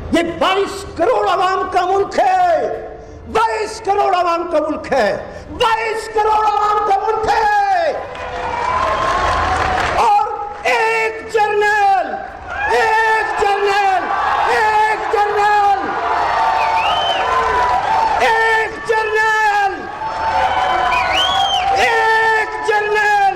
ये 22 करोड़ आवाम का मुल्क है, 22 करोड़ आवाम का मुल्क है, 22 करोड़ आवाम का मुल्क है। और एक जर्नल, एक जर्नल, एक जर्नल, एक जर्नल, एक जर्नल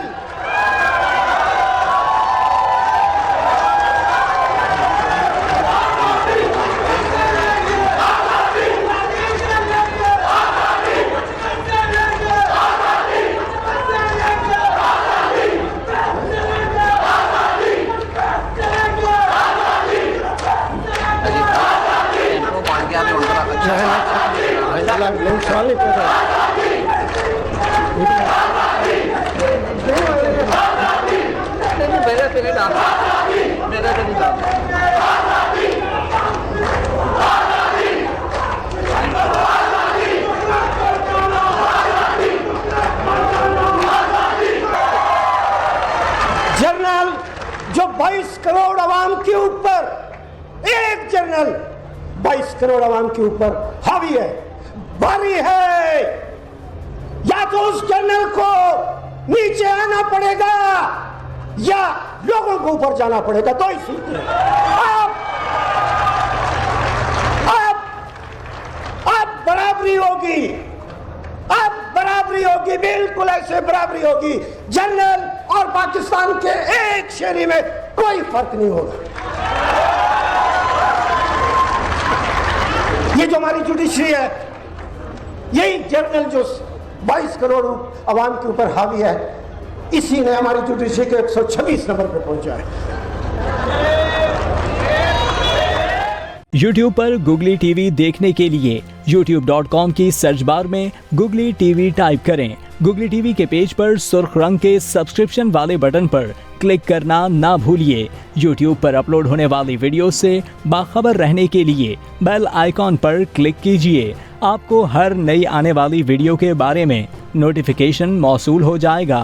जर्नल जो 22 करोड़ आवाम के ऊपर, एक जर्नल 22 करोड़ आवाम के ऊपर हावी है, भारी है। या तो उस जर्नल को नीचे आना पड़ेगा या लोगों को ऊपर जाना पड़ेगा। तो इसी अब बराबरी होगी, अब बराबरी होगी, बिल्कुल ऐसे बराबरी होगी। जनरल और पाकिस्तान के एक शहरी में कोई फर्क नहीं होगा। ये जो हमारी जुडिशरी है, यही जनरल जो 22 करोड़ आवाम के ऊपर हावी है, इसी ने हमारी जुडिशरी के 126 नंबर पे पहुंचा है। YouTube पर गुगली टीवी देखने के लिए youtube.com की सर्च बार में गुगली टीवी टाइप करें। गुगली टीवी के पेज पर सुर्ख रंग के सब्सक्रिप्शन वाले बटन पर क्लिक करना ना भूलिए। YouTube पर अपलोड होने वाली वीडियो से बाखबर रहने के लिए बेल आइकॉन पर क्लिक कीजिए। आपको हर नई आने वाली वीडियो के बारे में नोटिफिकेशन मौसूल हो जाएगा।